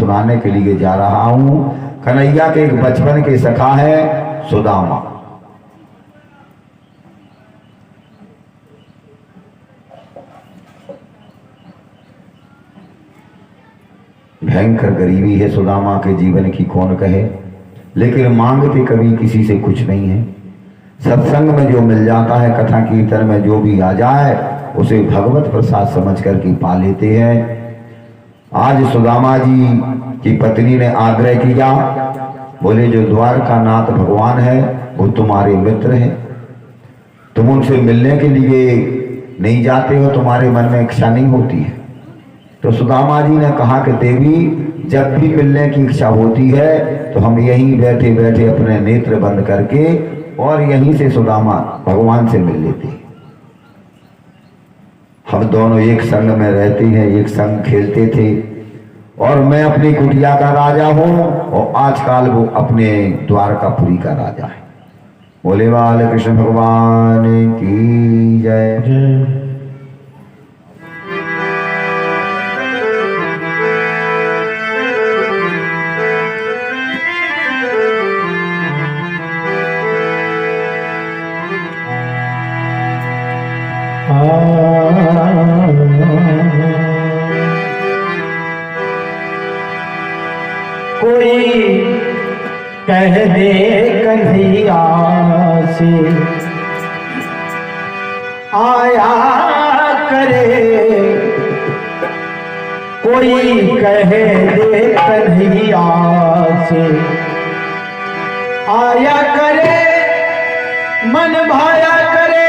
सुनाने के लिए जा रहा हूँ। कन्हैया के एक बचपन के सखा है सुदामा। भयंकर गरीबी है सुदामा के जीवन की, कौन कहे, लेकिन मांगते कभी किसी से कुछ नहीं है। सत्संग में जो मिल जाता है, कथा कीर्तन में जो भी आ जाए, उसे भगवत प्रसाद समझ कर के पा लेते हैं। आज सुदामा जी की पत्नी ने आग्रह किया, बोले जो द्वारका नाथ भगवान है वो तुम्हारे मित्र हैं, तुम उनसे मिलने के लिए नहीं जाते हो, तुम्हारे मन में इच्छा नहीं होती है। तो सुदामा जी ने कहा कि देवी, जब भी मिलने की इच्छा होती है तो हम यहीं बैठे बैठे अपने नेत्र बंद करके और यहीं से सुदामा भगवान से मिल लेते हैं। हम दोनों एक संग में रहते हैं, एक संग खेलते थे, और मैं अपनी कुटिया का राजा हूं और आजकल वो अपने द्वारकापुरी का राजा है। बोले बाल कृष्ण भगवान की जय। कोई कह दे कन्हैया से आया करे, कोई कह दे कन्हैया से आया करे, मन भाया करे,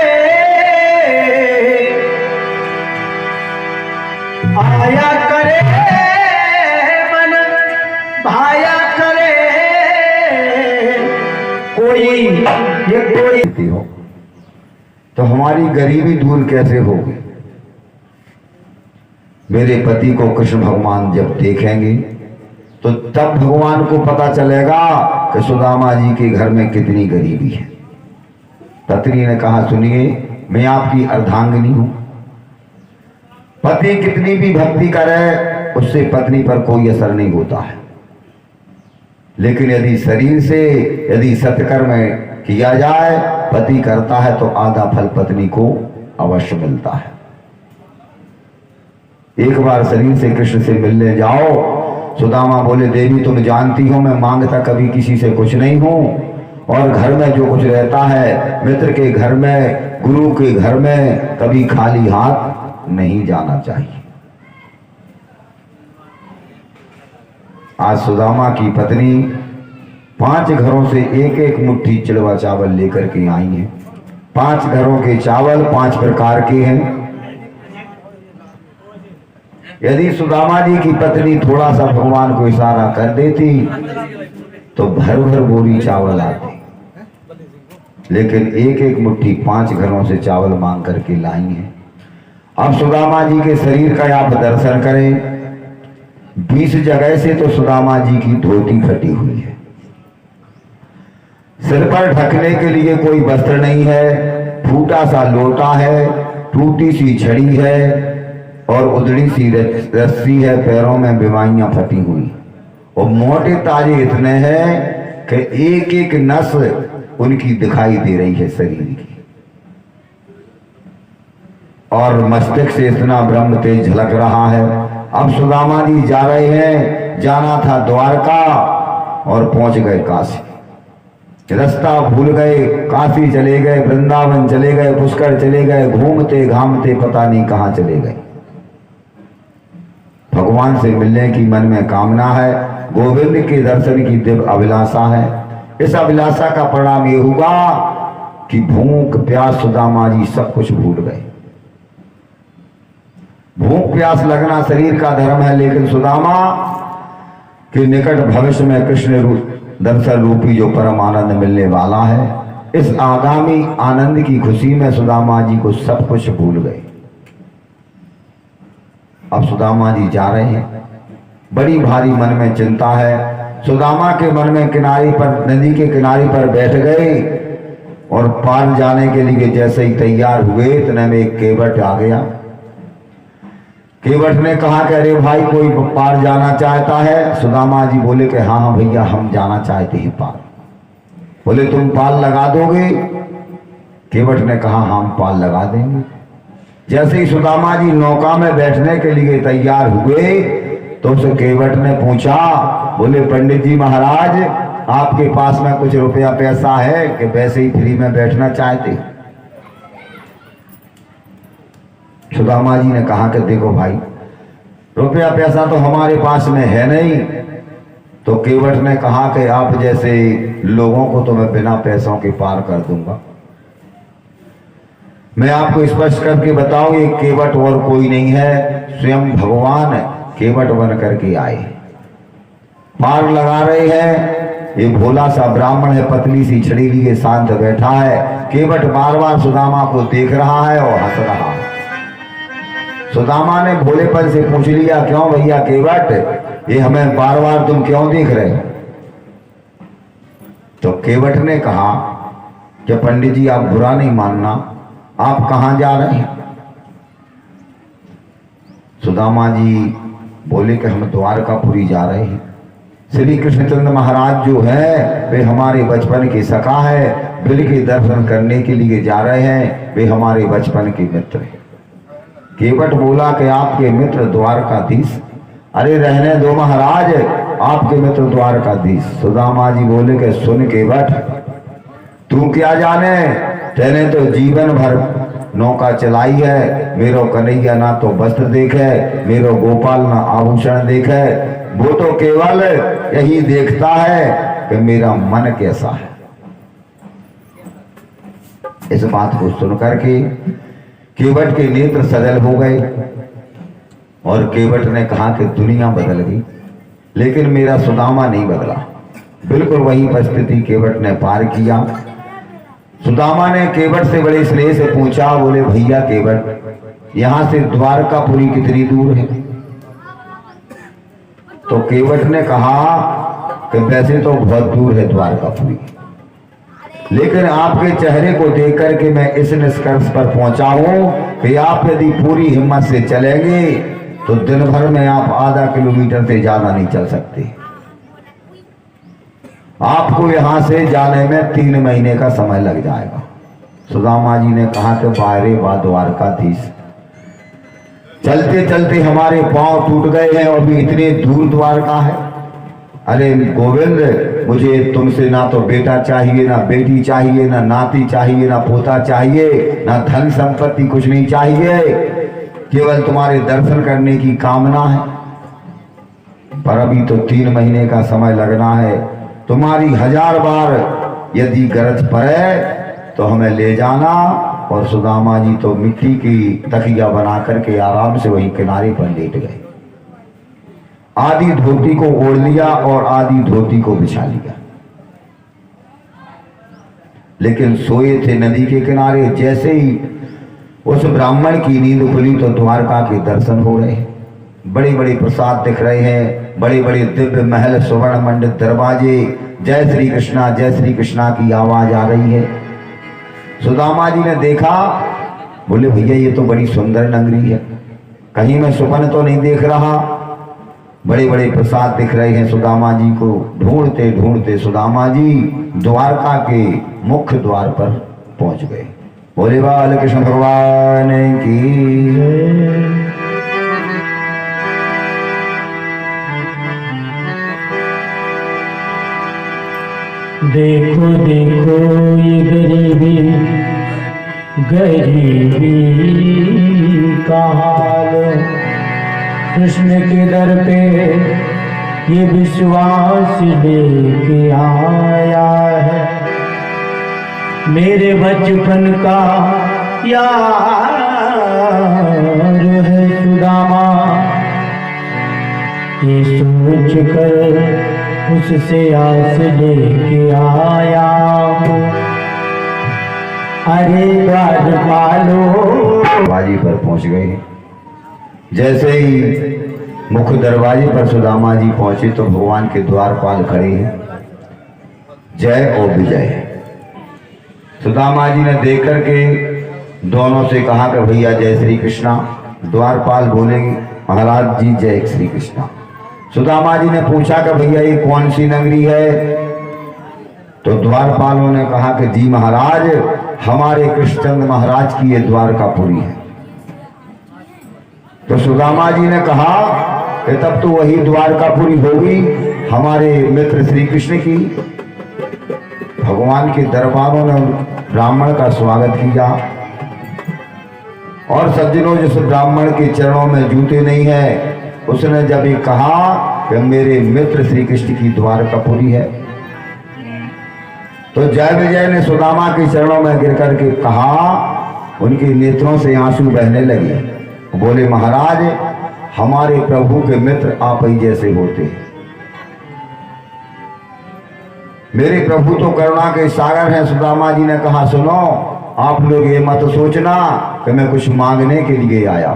आया करे मन भाया करे, कोई ये कोई हो तो हमारी गरीबी दूर कैसे होगी। मेरे पति को कृष्ण भगवान जब देखेंगे तो तब भगवान को पता चलेगा कि सुदामा जी के घर में कितनी गरीबी है। पत्नी ने कहा, सुनिए, मैं आपकी अर्धांगिनी हूं, पति कितनी भी भक्ति करे उससे पत्नी पर कोई असर नहीं होता है, लेकिन यदि शरीर से यदि सत्कर्म किया जाए, पति करता है तो आधा फल पत्नी को अवश्य मिलता है। एक बार शरीर से कृष्ण से मिलने जाओ। सुदामा बोले, देवी तुम जानती हो मैं मांगता कभी किसी से कुछ नहीं हूं, और घर में जो कुछ रहता है, मित्र के घर में, गुरु के घर में कभी खाली हाथ नहीं जाना चाहिए। आज सुदामा की पत्नी 5 घरों से एक एक मुट्ठी चिड़वा चावल लेकर के आई हैं। 5 घरों के चावल 5 प्रकार के हैं। यदि सुदामा जी की पत्नी थोड़ा सा भगवान को इशारा कर देती तो भर भर बोरी चावल आते, लेकिन एक एक मुट्ठी 5 घरों से चावल मांग करके लाई हैं। अब सुदामा जी के शरीर का आप दर्शन करें, 20 जगह से तो सुदामा जी की धोती फटी हुई है, सिर पर ढकने के लिए कोई वस्त्र नहीं है, फूटा सा लोटा है, टूटी सी छड़ी है और उधड़ी सी रस्सी है, पैरों में बीमारियां फटी हुई, और मोटे ताजे इतने हैं कि एक एक नस उनकी दिखाई दे रही है शरीर की, और मस्तिष्क से इतना ब्रह्म तेज झलक रहा है। अब सुदामा जी जा रहे हैं, जाना था द्वारका और पहुंच गए काशी। रास्ता भूल गए, काशी चले गए, वृंदावन चले गए, पुष्कर चले गए, घूमते घामते पता नहीं कहां चले गए। भगवान से मिलने की मन में कामना है, गोविंद के दर्शन की दिव्य अभिलाषा है। इस अभिलाषा का परिणाम ये हुआ कि भूख प्यास सुदामा जी सब कुछ भूल गए। भूख प्यास लगना शरीर का धर्म है, लेकिन सुदामा के निकट भविष्य में कृष्ण दर्शन रूपी जो परम आनंद मिलने वाला है, इस आगामी आनंद की खुशी में सुदामा जी को सब कुछ भूल गए। अब सुदामा जी जा रहे हैं, बड़ी भारी मन में चिंता है। सुदामा के मन में किनारे पर, नदी के किनारे पर बैठ गए और पार जाने के लिए जैसे ही तैयार हुए इतने में एक केवट आ गया। केवट ने कहा कि अरे भाई कोई पार जाना चाहता है? सुदामा जी बोले कि हाँ हाँ भैया हम जाना चाहते हैं पार। बोले तुम पाल लगा दोगे? केवट ने कहा हम पाल लगा देंगे। जैसे ही सुदामा जी नौका में बैठने के लिए तैयार हुए तो उस केवट ने पूछा, बोले पंडित जी महाराज आपके पास में कुछ रुपया पैसा है कि वैसे ही फ्री में बैठना चाहते? सुदामा जी ने कहा कि देखो भाई रुपया पैसा तो हमारे पास में है नहीं। तो केवट ने कहा कि आप जैसे लोगों को तो मैं बिना पैसों के पार कर दूंगा। मैं आपको स्पष्ट करके बताऊं, ये केवट और कोई नहीं है, स्वयं भगवान केवट बन करके आए, पार लगा रहे हैं। ये भोला सा ब्राह्मण है, पतली सी छड़ी लिए शांत बैठा है। केवट बार बार सुदामा को देख रहा है और हंस रहा है। सुदामा ने भोलेपन से पूछ लिया, क्यों भैया केवट, ये हमें बार बार तुम क्यों देख रहे? तो केवट ने कहा कि पंडित जी आप बुरा नहीं मानना, आप कहां जा रहे हैं? सुदामा जी बोले कि हम द्वारकापुरी जा रहे हैं। श्री कृष्णचंद्र महाराज जो है वे हमारे बचपन के सखा है, बिल के दर्शन करने के लिए जा रहे हैं, वे हमारे बचपन के मित्र हैं। केवट बोला कि आपके मित्र द्वारकाधीश? अरे रहने दो महाराज, आपके मित्र द्वारकाधीश। सुदामा जी बोले कि सुन केवट, तू क्या जाने, तेने तो जीवन भर नौका चलाई है, मेरो कन्हैया ना तो वस्त्र देखे, मेरो गोपाल ना आभूषण देखे, वो तो केवल यही देखता है कि मेरा मन कैसा है। इस बात को सुनकर के केवट के नेत्र सजल हो गए और केवट ने कहा कि दुनिया बदल गई, लेकिन मेरा सुदामा नहीं बदला। बिल्कुल वही परिस्थिति केवट ने पार किया। सुदामा ने केवट से बड़े स्नेह से पूछा, बोले भैया केवट यहां से द्वारकापुरी कितनी दूर है? तो केवट ने कहा कि वैसे तो बहुत दूर है द्वारकापुरी, लेकिन आपके चेहरे को देख करके मैं इस निष्कर्ष पर पहुंचा हूं कि आप यदि पूरी हिम्मत से चलेंगे तो दिन भर में आप आधा किलोमीटर से ज्यादा नहीं चल सकते। आपको यहां से जाने में 3 महीने का समय लग जाएगा। सुदामा जी ने कहा कि बाहरे बा द्वारकाधीश, चलते चलते हमारे पांव टूट गए हैं और भी इतने दूर द्वारका है। अरे गोविंद, मुझे तुमसे ना तो बेटा चाहिए, ना बेटी चाहिए, ना नाती चाहिए, ना पोता चाहिए, ना धन संपत्ति, कुछ नहीं चाहिए, केवल तुम्हारे दर्शन करने की कामना है। पर अभी तो 3 महीने का समय लगना है। तुम्हारी 1000 बार यदि गरज पड़े तो हमें ले जाना। और सुदामा जी तो मिट्टी की तकिया बना करके आराम से वही किनारे पर लेट गए। आधी धोती को ओढ़ लिया और आधी धोती को बिछा लिया, लेकिन सोए थे नदी के किनारे। जैसे ही उस ब्राह्मण की नींद खुली तो द्वारका के दर्शन हो रहे हैं, बड़े बड़े प्रसाद दिख रहे हैं, बड़े बड़े दिव्य महल, स्वर्ण मंडित दरवाजे, जय श्री कृष्णा की आवाज आ रही है। सुदामा जी ने देखा, बोले भैया ये तो बड़ी सुंदर नगरी है, कहीं मैं सुपन तो नहीं देख रहा। बड़े बड़े प्रसाद दिख रहे हैं। सुदामा जी को ढूंढते ढूंढते सुदामा जी द्वारका के मुख्य द्वार पर पहुंच गए। बोले बाल कृष्ण भगवान की। देखो देखो ये गरीबी का हाल, कृष्ण के दर पे ये विश्वास लेके आया है, मेरे बचपन का यार है सुदामा, ये सोच कर उससे आस लेके आया हूँ। अरे द्वारपालो दरवाजे पर पहुंच गए। जैसे ही मुख्य दरवाजे पर सुदामा जी पहुंचे तो भगवान के द्वारपाल खड़े हैं, जय और विजय। सुदामा जी ने देख करके दोनों से कहा कि भैया जय श्री कृष्णा। द्वारपाल बोले महाराज जी जय श्री कृष्ण। सुदामा जी ने पूछा कि भैया ये कौन सी नगरी है? तो द्वारपालों ने कहा कि जी महाराज, हमारे कृष्णचंद्र महाराज की ये द्वारकापुरी है। तो सुदामा जी ने कहा कि तब तो वही द्वारकापुरी होगी हमारे मित्र श्री कृष्ण की। भगवान के दरबारों में ब्राह्मण का स्वागत किया और सज्जनों, जिस ब्राह्मण के चरणों में जूते नहीं है, उसने जब ये कहा कि मेरे मित्र श्री कृष्ण की द्वारकापुरी है, तो जय विजय ने सुदामा के चरणों में गिर करके कहा, उनके नेत्रों से आंसू बहने लगे। बोले महाराज, हमारे प्रभु के मित्र आप ही जैसे होते हैं। मेरे प्रभु तो करुणा के सागर हैं। सुदामा जी ने कहा सुनो, आप लोग ये मत सोचना कि मैं कुछ मांगने के लिए आया,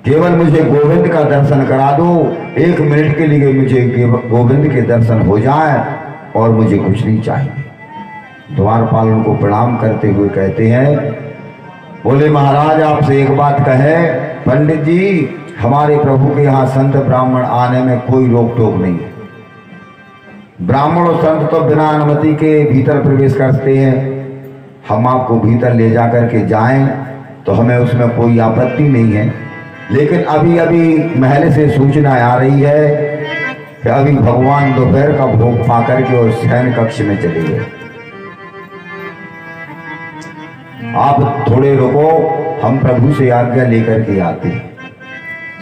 केवल मुझे गोविंद का दर्शन करा दो। 1 मिनट के लिए मुझे गोविंद के दर्शन हो जाए और मुझे कुछ नहीं चाहिए। द्वारपाल उनको प्रणाम करते हुए कहते हैं, बोले महाराज आपसे एक बात कहे, पंडित जी हमारे प्रभु के यहाँ संत ब्राह्मण आने में कोई रोक टोक नहीं है। ब्राह्मण और संत तो बिना अनुमति के भीतर प्रवेश करते हैं। हम आपको भीतर ले जा करके जाएं तो हमें उसमें कोई आपत्ति नहीं है, लेकिन अभी अभी महल से सूचना आ रही है कि अभी भगवान दोपहर का भोग पा करके और शयन कक्ष में चले गए। आप थोड़े रुको, हम प्रभु से आज्ञा लेकर के आते हैं।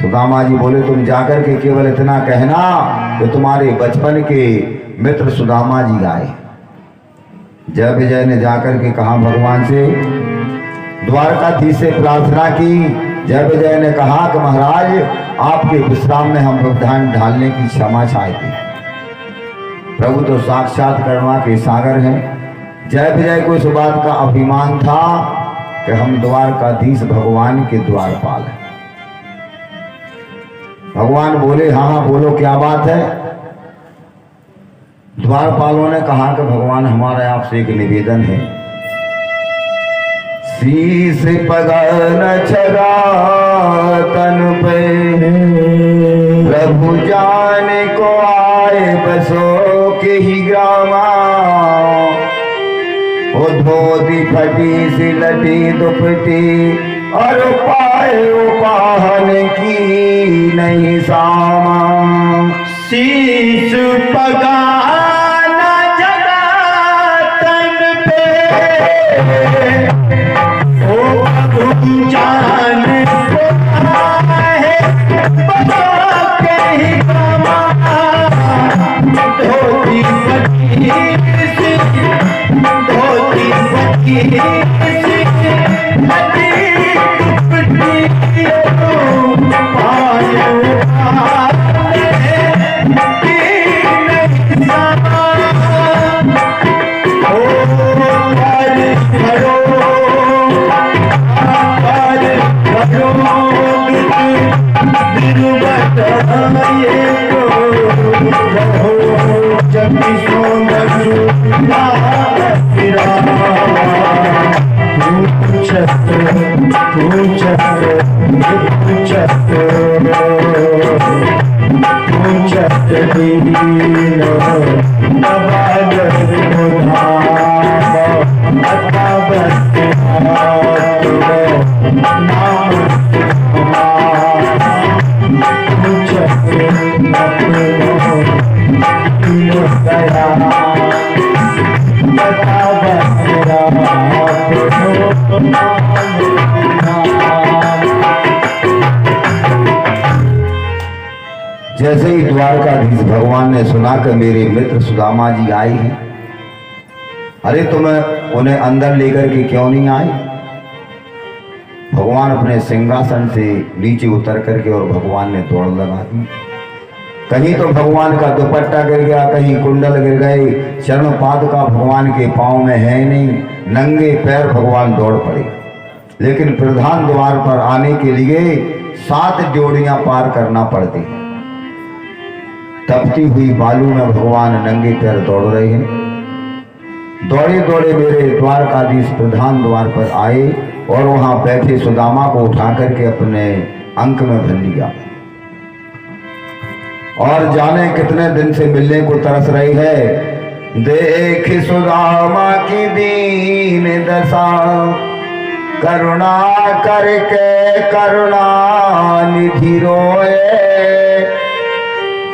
सुदामा जी बोले तुम जाकर के केवल इतना कहना कि तुम्हारे बचपन के मित्र सुदामा जी आए। जय विजय ने जाकर के कहा भगवान से, द्वारकाधीश से प्रार्थना की। जय विजय ने कहा कि महाराज आपके विश्राम में हम व्यवधान ढालने की क्षमा चाहते हैं। प्रभु तो साक्षात करुणा के सागर हैं। जय विजय को इस बात का अभिमान था कि हम द्वारकाधीश भगवान के द्वारपाल हैं। भगवान बोले हाँ हाँ बोलो क्या बात है। द्वारपालों ने कहा कि भगवान हमारा आपसे एक निवेदन है। शीश पगन छगा तन पे प्रभु जाने को आए बसो के ही ग्रामा। ओ धोती फटी सी लटी दुपटी और पाए पाहन की नहीं सामा। शीश पगाना जगा तन पे ओ प्रभु जाने को आए बसो के ही ग्रामा। धोती फटी सी जैसे ही द्वारकाधीश भगवान ने सुना कि मेरे मित्र सुदामा जी आए हैं, अरे तुम उन्हें अंदर लेकर के क्यों नहीं आए? भगवान अपने सिंहासन से नीचे उतर करके और भगवान ने दौड़ लगा दी। कहीं तो भगवान का दुपट्टा गिर गया, कहीं कुंडल गिर गए, चरण पादुका भगवान के पांव में है नहीं, नंगे पैर भगवान दौड़ पड़े। लेकिन प्रधान द्वार पर आने के लिए 7 ड्योढ़ियां पार करना पड़ती। तपती हुई बालू में भगवान नंगे पैर दौड़ रहे हैं। दौड़े दौड़े मेरे द्वारकाधीश प्रधान द्वार पर आए और वहां बैठे सुदामा को उठा करके अपने अंक में भर लिया। और जाने कितने दिन से मिलने को तरस रही है। देख सुदामा की दीन दशा, करुणा करके करुणा निधि रोए।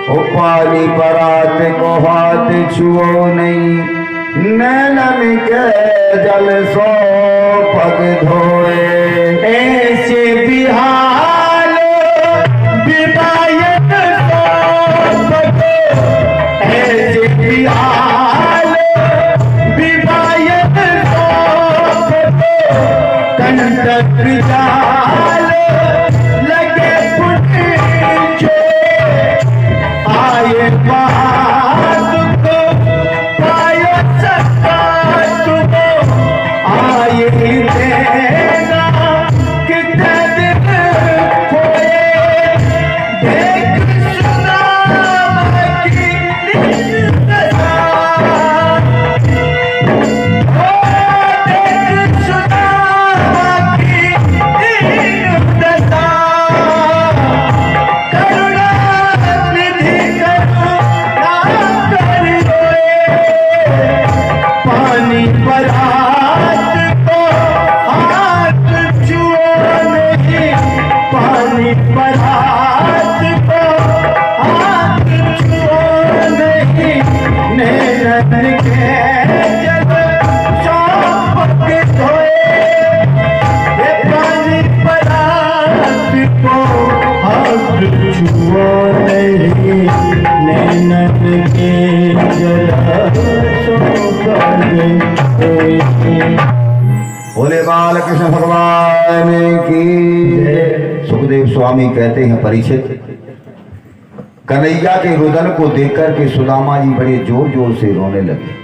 ओ पानी परात को हाथ छुओ नहीं, नैनन के जल सो पग धोए। ऐसे बिहाल विदायक ऐसे बिहाल विदायक कंटक जाल लगे पुण्य आए बात को पायो सत्ता तुमो आए देना कितने दिन होए। देख सुदामा की दीन दशा, देख सुदामा की दीन दशा, करुणा निधि करुणा कर रोए। पानी परात को हाथ छुओ नहीं, पानी परात को हाथ छुओ नहीं, नैनन के जल सौंप के धोए। ये पानी परात को हाथ छुओ नहीं, नैनन के जल सौंप के धोए। बोले बाल कृष्ण भगवान की। सुखदेव स्वामी कहते हैं, परीक्षित, कन्हैया के रुदन को देखकर के सुदामा जी बड़े जोर जोर से रोने लगे,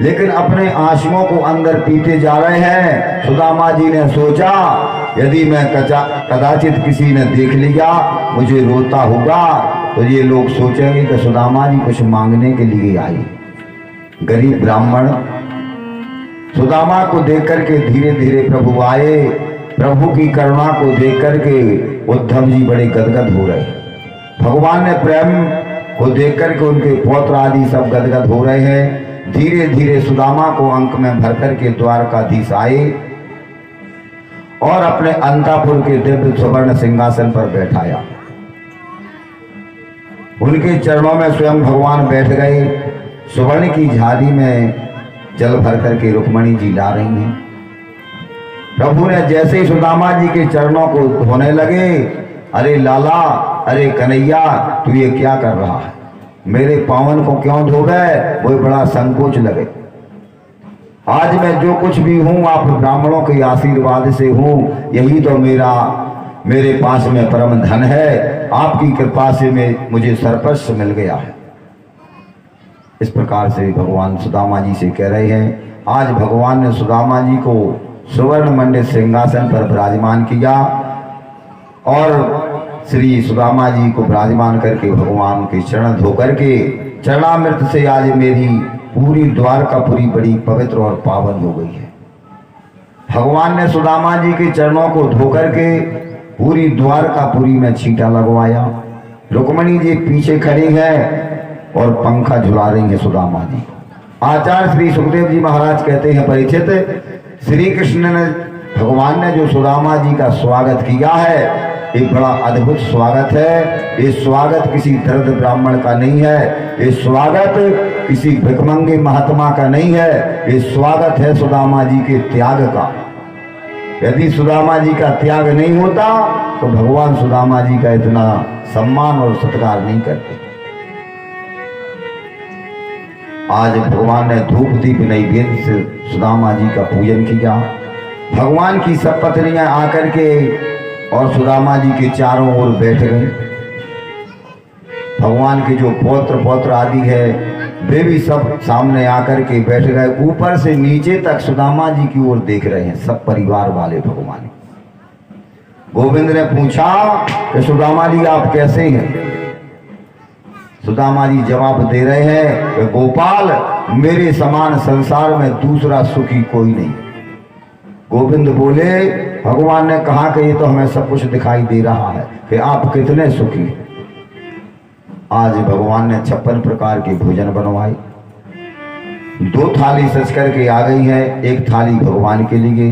लेकिन अपने आंसुओं को अंदर पीते जा रहे हैं। सुदामा जी ने सोचा, यदि मैं कदाचित किसी ने देख लिया मुझे रोता होगा तो ये लोग सोचेंगे कि सुदामा जी कुछ मांगने के लिए आई। गरीब ब्राह्मण सुदामा को देख करके धीरे धीरे प्रभु आए। प्रभु की करुणा को देख करके उद्धव जी बड़े गदगद हो रहे। भगवान ने प्रेम को देख करके उनके पौत्र आदि सब गदगद हो रहे हैं। धीरे धीरे सुदामा को अंक में भर करके द्वारकाधीश आए और अपने अंतापुर के दिव्य सुवर्ण सिंहासन पर बैठाया। उनके चरणों में स्वयं भगवान बैठ गए। सुवर्ण की झाड़ी में जल भर करके रुक्मणी जी ला रही हैं। प्रभु ने जैसे ही सुदामा जी के चरणों को धोने लगे, अरे लाला, अरे कन्हैया, तू ये क्या कर रहा है? मेरे पावन को क्यों धो गए? वो बड़ा संकोच लगे। आज मैं जो कुछ भी हूँ आप ब्राह्मणों के आशीर्वाद से हूँ, यही तो मेरे पास में परम धन है। आपकी कृपा से मुझे सर्वस्व मिल गया है। इस प्रकार से भगवान सुदामा जी से कह रहे हैं। आज भगवान ने सुदामा जी को सुवर्ण मंडित सिंहासन पर विराजमान किया और श्री सुदामा जी को विराजमान करके भगवान के चरण धो करके चरणामृत से आज मेरी पूरी द्वारकापुरी बड़ी पवित्र और पावन हो गई है। भगवान ने सुदामा जी के चरणों को धो करके पूरी द्वारकापुरी में छींटा लगवाया। रुक्मणी जी पीछे खड़ी है और पंखा झुला रही है सुदामा जी। आचार्य श्री सुखदेव जी महाराज कहते हैं, परीक्षित, श्री कृष्ण ने भगवान ने जो सुदामा जी का स्वागत किया है, एक बड़ा अद्भुत स्वागत है। ये स्वागत किसी दरिद्र ब्राह्मण का नहीं है, ये स्वागत किसी भिखमंगे महात्मा का नहीं है, ये स्वागत है सुदामा जी के त्याग का। यदि सुदामा जी का त्याग नहीं होता तो भगवान सुदामा जी का इतना सम्मान और सत्कार नहीं करते। आज भगवान ने धूप दीप नैवेद्य से सुदामा जी का पूजन किया। भगवान की सब पत्नियां आकर के और सुदामा जी के चारों ओर बैठ गए। भगवान के जो पौत्र आदि है वे भी सब सामने आकर के बैठ गए। ऊपर से नीचे तक सुदामा जी की ओर देख रहे हैं सब परिवार वाले भगवान। गोविंद ने पूछा कि सुदामा जी आप कैसे हैं? सुदामा जी जवाब दे रहे हैं कि गोपाल, मेरे समान संसार में दूसरा सुखी कोई नहीं। गोविंद बोले, भगवान ने कहा कि ये तो हमें सब कुछ दिखाई दे रहा है कि आप कितने सुखी। आज भगवान ने 56 प्रकार के भोजन बनवाए। 2 थाली सज करके आ गई है, एक थाली भगवान के लिए,